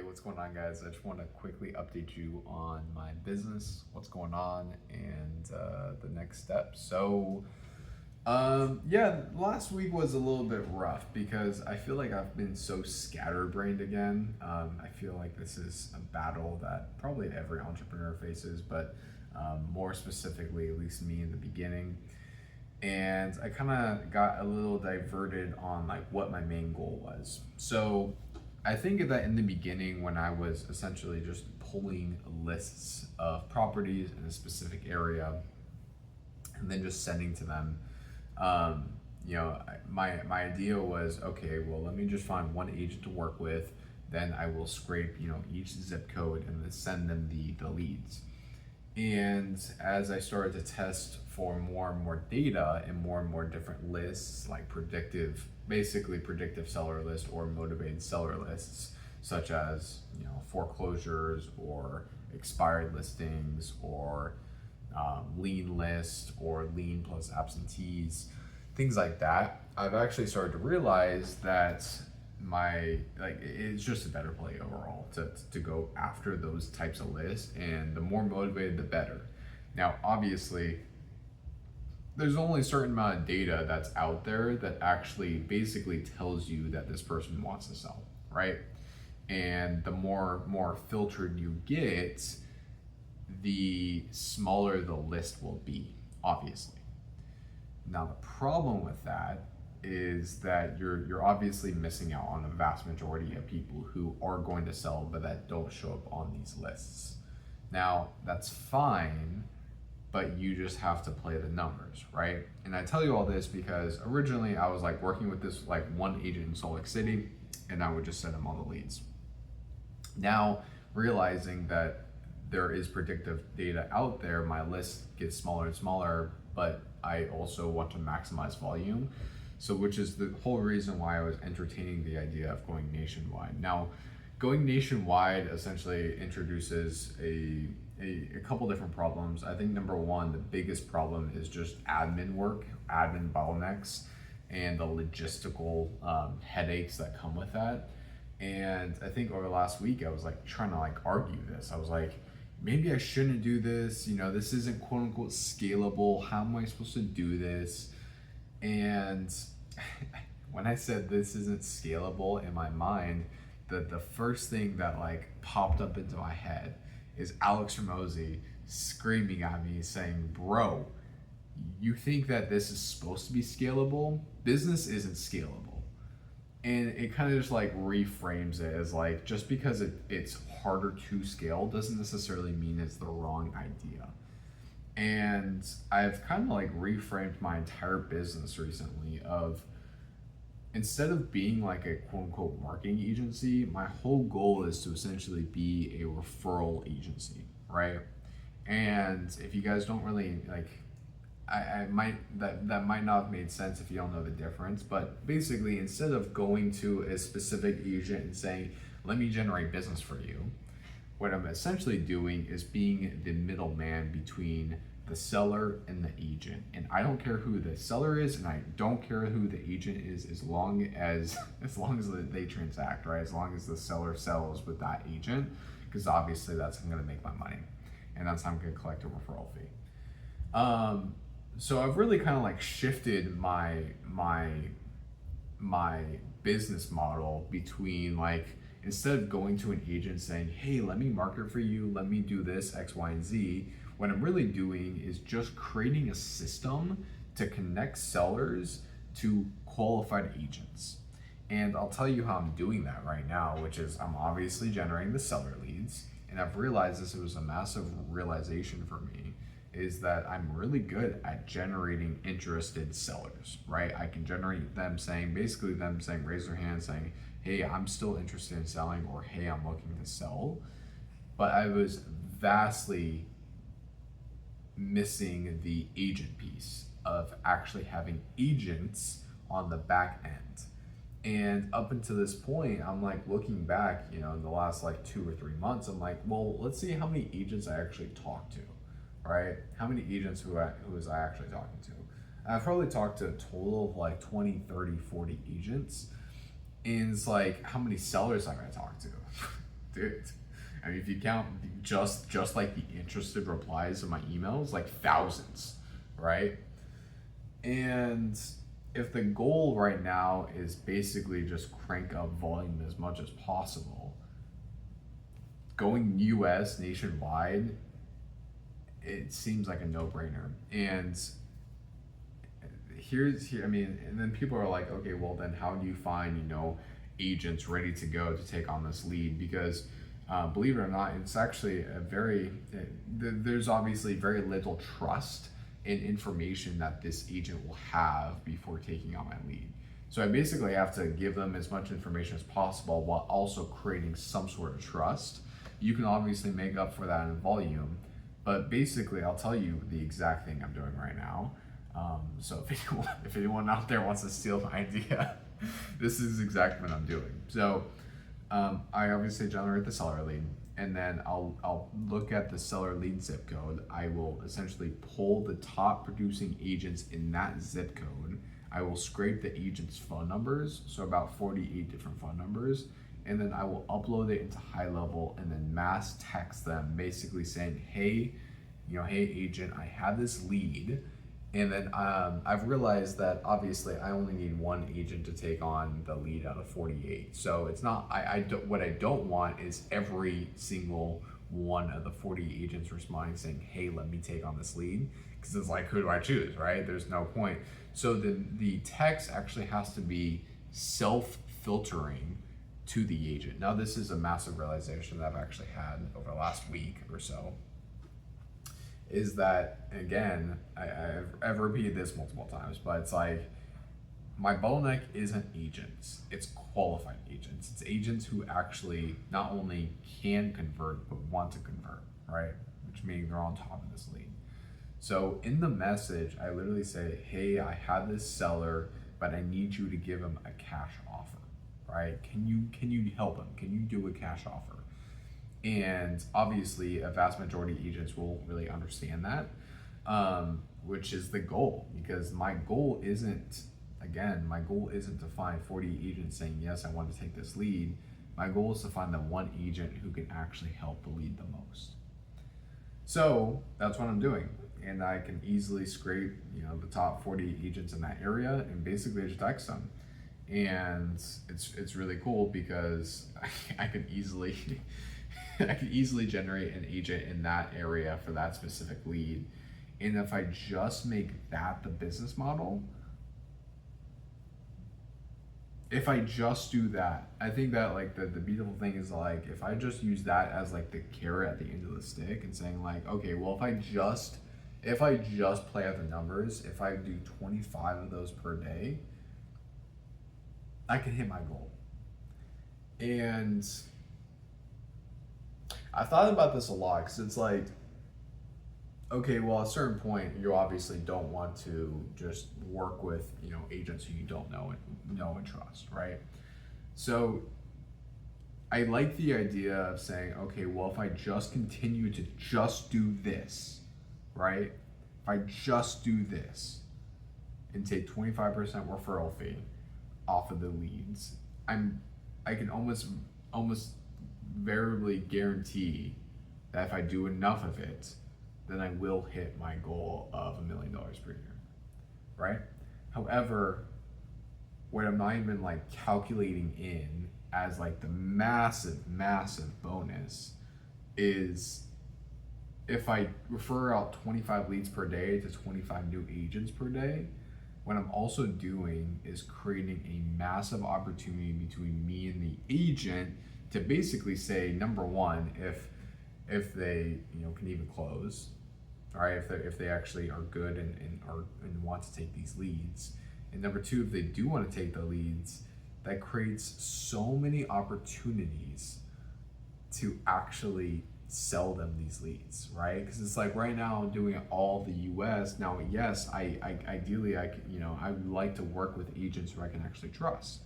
What's going on, guys? I just want to quickly update you on my business, what's going on, and the next steps. Last week was a little bit rough because I feel like I've been so scatterbrained again. I feel like this is a battle that probably every entrepreneur faces, but more specifically, at least me in the beginning. And I kind of got a little diverted on like what my main goal was. So I think that in the beginning, when I was essentially just pulling lists of properties in a specific area and then just sending to them, my idea was, okay, well, let me just find one agent to work with. Then I will scrape, each zip code and then send them the leads. And as I started to test for more and more data and more different lists, like basically predictive seller list or motivated seller lists, such as foreclosures or expired listings or lien list or lien plus absentees, things like that, I've actually started to realize that it's just a better play overall to go after those types of lists, and the more motivated the better. Now obviously there's only a certain amount of data that's out there that actually basically tells you that this person wants to sell, right? And the more filtered you get, the smaller the list will be, obviously. Now the problem with that is that you're obviously missing out on the vast majority of people who are going to sell but that don't show up on these lists. Now that's fine, but you just have to play the numbers, right? And I tell you all this because originally I was like working with this like one agent in Salt Lake City, and I would just send them all the leads. Now realizing that there is predictive data out there, my list gets smaller and smaller, but I also want to maximize volume. So which is the whole reason why I was entertaining the idea of going nationwide. Now, going nationwide essentially introduces a couple different problems. I think number one, the biggest problem is just admin work, admin bottlenecks, and the logistical headaches that come with that. And I think over the last week, I was like trying to like argue this. I was like, maybe I shouldn't do this. This isn't quote unquote scalable. How am I supposed to do this? And when I said this isn't scalable in my mind, the first thing that like popped up into my head is Alex Ramosi screaming at me saying, bro, you think that this is supposed to be scalable? Business isn't scalable. And it kind of just like reframes it as like, just because it's harder to scale doesn't necessarily mean it's the wrong idea. And I've kind of like reframed my entire business recently of, instead of being like a quote unquote marketing agency, my whole goal is to essentially be a referral agency, right? And if you guys don't really like, that might not have made sense if you don't know the difference, but basically instead of going to a specific agent and saying, let me generate business for you, what I'm essentially doing is being the middleman between the seller and the agent. And I don't care who the seller is, and I don't care who the agent is, as long as they transact, right? As long as the seller sells with that agent, because obviously that's how I'm gonna make my money, and that's how I'm gonna collect a referral fee. So I've really kind of like shifted my business model between like, instead of going to an agent saying, hey, let me market for you, let me do this, X, Y, and Z, what I'm really doing is just creating a system to connect sellers to qualified agents. And I'll tell you how I'm doing that right now, which is I'm obviously generating the seller leads. And I've realized this was a massive realization for me, is that I'm really good at generating interested sellers, right? I can generate them saying, raise their hand saying, hey, I'm still interested in selling, or hey, I'm looking to sell. But I was vastly missing the agent piece of actually having agents on the back end. And up until this point, I'm like looking back, in the last like 2 or 3 months, I'm like, well, let's see how many agents I actually talked to, right? How many agents who was I actually talking to? I've probably talked to a total of like 20, 30, 40 agents. And it's like, how many sellers am I gonna talk to? dude, I mean, if you count just like the interested replies to my emails, like thousands, right? And if the goal right now is basically just crank up volume as much as possible, going US nationwide, it seems like a no-brainer. And I mean, and then people are like, okay, well then how do you find, agents ready to go to take on this lead? Because believe it or not, it's actually there's obviously very little trust in information that this agent will have before taking on my lead. So I basically have to give them as much information as possible while also creating some sort of trust. You can obviously make up for that in volume, but basically I'll tell you the exact thing I'm doing right now. So if anyone out there wants to steal my idea, this is exactly what I'm doing. So I obviously generate the seller lead, and then I'll look at the seller lead zip code. I will essentially pull the top producing agents in that zip code. I will scrape the agent's phone numbers, so about 48 different phone numbers, and then I will upload it into High Level and then mass text them, basically saying, hey, hey agent, I have this lead. And then I've realized that obviously I only need one agent to take on the lead out of 48. So it's not, what I don't want is every single one of the 40 agents responding saying, hey, let me take on this lead. Because it's like, who do I choose, right? There's no point. So the text actually has to be self-filtering to the agent. Now this is a massive realization that I've actually had over the last week or so. Is that, again, I've repeated this multiple times, but it's like, my bottleneck isn't agents, it's qualified agents. It's agents who actually not only can convert, but want to convert, right? Which means they're on top of this lead. So in the message, I literally say, hey, I have this seller, but I need you to give him a cash offer, right? Can you help him? Can you do a cash offer? And obviously a vast majority of agents will really understand that, which is the goal, because my goal isn't to find 40 agents saying, yes, I want to take this lead. My goal is to find the one agent who can actually help the lead the most. So that's what I'm doing. And I can easily scrape, the top 40 agents in that area and basically just text them. And it's really cool because I could easily generate an agent in that area for that specific lead. And if I just make that the business model, if I just do that, I think that like the beautiful thing is like, if I just use that as like the carrot at the end of the stick and saying like, okay, well, if I just play out the numbers, if I do 25 of those per day, I can hit my goal. And I thought about this a lot because it's like, okay, well, at a certain point, you obviously don't want to just work with, agents who you don't know and trust, right? So I like the idea of saying, okay, well, if I just continue to just do this, right? If I just do this and take 25% referral fee off of the leads, I can almost variably guarantee that if I do enough of it, then I will hit my goal of $1 million per year, right? However, what I'm not even like calculating in as like the massive bonus is if I refer out 25 leads per day to 25 new agents per day, what I'm also doing is creating a massive opportunity between me and the agent to basically say, number one, if they can even close, all right, if they actually are good and want to take these leads, and number two, if they do want to take the leads, that creates so many opportunities to actually sell them these leads, right? Because it's like right now I'm doing it all the US. Now, yes, ideally I would like to work with agents who I can actually trust.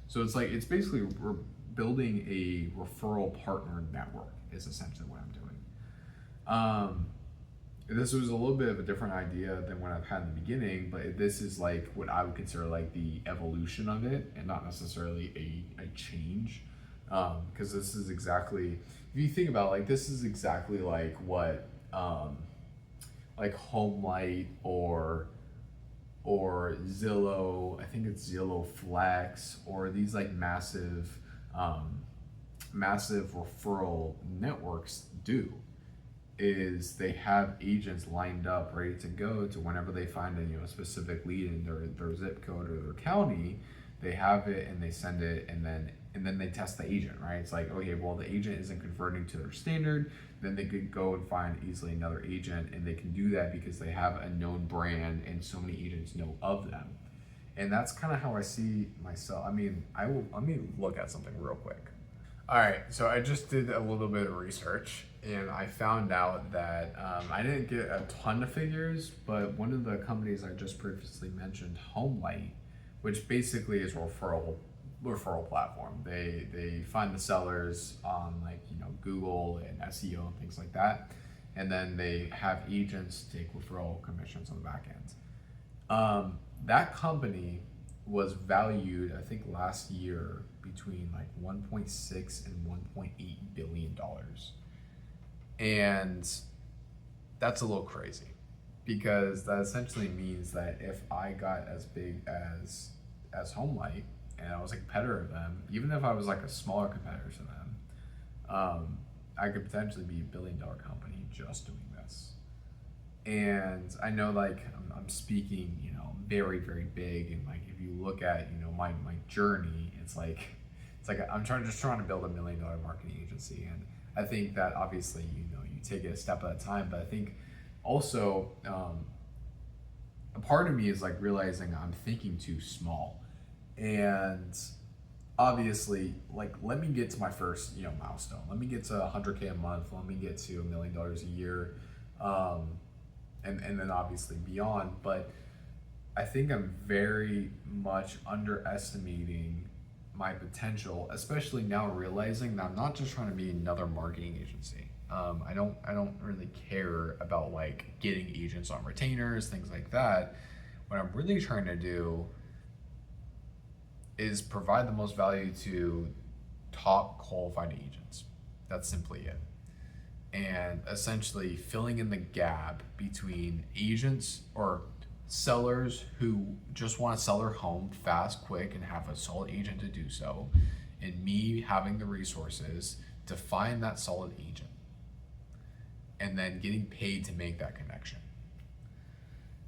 So it's like, it's basically we're building a referral partner network is essentially what I'm doing. This was a little bit of a different idea than what I've had in the beginning, but this is like what I would consider like the evolution of it and not necessarily a change. Because this is exactly, if you think about it, like this is exactly like what like Homelight or Zillow, I think it's Zillow Flex, or these like massive referral networks do, is they have agents lined up ready to go to whenever they find a specific lead in their zip code or their county. They have it and they send it, and then they test the agent, right? It's like, okay, well, the agent isn't converting to their standard, then they could go and find easily another agent, and they can do that because they have a known brand and so many agents know of them. And that's kind of how I see myself. I mean, let me look at something real quick. All right, so I just did a little bit of research, and I found out that I didn't get a ton of figures, but one of the companies I just previously mentioned, Homelight, which basically is a referral platform. They find the sellers on like Google and SEO and things like that, and then they have agents take referral commissions on the back end. That company was valued, I think, last year between like 1.6 and 1.8 billion dollars, and that's a little crazy, because that essentially means that if I got as big as Homelight and I was a competitor of them, even if I was like a smaller competitor to them, I could potentially be $1 billion company just doing this. And I know, like, I'm speaking, very, very big, and like if you look at my journey, it's like I'm trying to build $1 million marketing agency, and I think that obviously you take it a step at a time, but I think also a part of me is like realizing I'm thinking too small, and obviously, like, let me get to my first milestone. Let me get to 100K a month. Let me get to $1 million a year, and then obviously beyond. But I think I'm very much underestimating my potential, especially now realizing that I'm not just trying to be another marketing agency. I don't really care about like getting agents on retainers, things like that. What I'm really trying to do is provide the most value to top qualified agents. That's simply it. And essentially filling in the gap between agents or sellers who just want to sell their home fast, quick, and have a solid agent to do so, and me having the resources to find that solid agent and then getting paid to make that connection.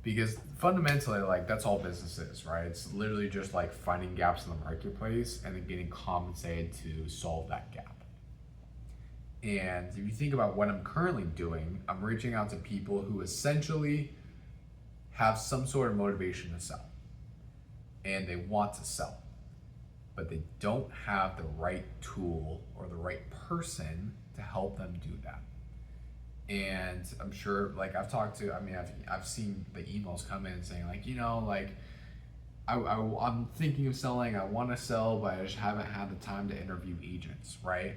Because fundamentally, like, that's all business is, right? It's literally just like finding gaps in the marketplace and then getting compensated to solve that gap. And if you think about what I'm currently doing, I'm reaching out to people who essentially have some sort of motivation to sell, and they want to sell, but they don't have the right tool or the right person to help them do that. And I'm sure, like, I've seen the emails come in saying like, I'm thinking of selling, I want to sell, but I just haven't had the time to interview agents, right?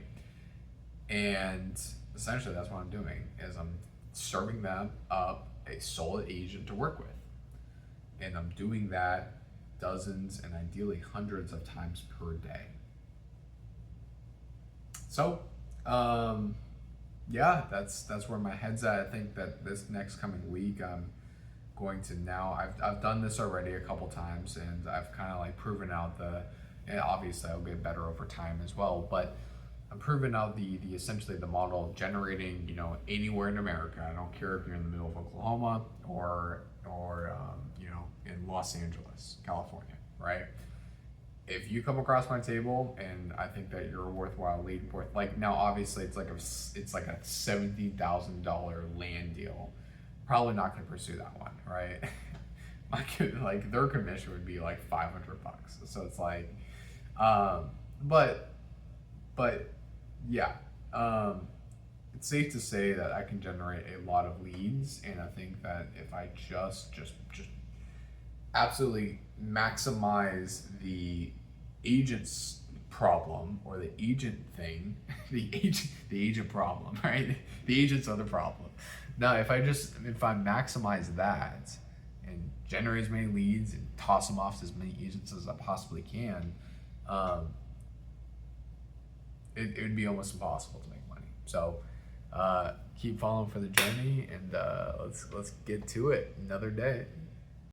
And essentially that's what I'm doing, is I'm serving them up a solid agent to work with. And I'm doing that dozens and ideally hundreds of times per day. So, yeah, that's where my head's at. I think that this next coming week, I'm going to I've done this already a couple times, and I've kind of like proven out and obviously I'll get better over time as well, but I'm proving out the essentially the model of generating, anywhere in America. I don't care if you're in the middle of Oklahoma or in Los Angeles, California, right? If you come across my table and I think that you're a worthwhile lead, like, now obviously it's like a $70,000 land deal, probably not going to pursue that one, right? Like their commission would be like $500, so it's like, but yeah, it's safe to say that I can generate a lot of leads, and I think that if I just absolutely maximize the agent's problem, or the agent thing, the agent problem, right? The agents are the problem. Now, if I maximize that and generate as many leads and toss them off to as many agents as I possibly can, it would be almost impossible to make money. So keep following for the journey, and let's get to it another day.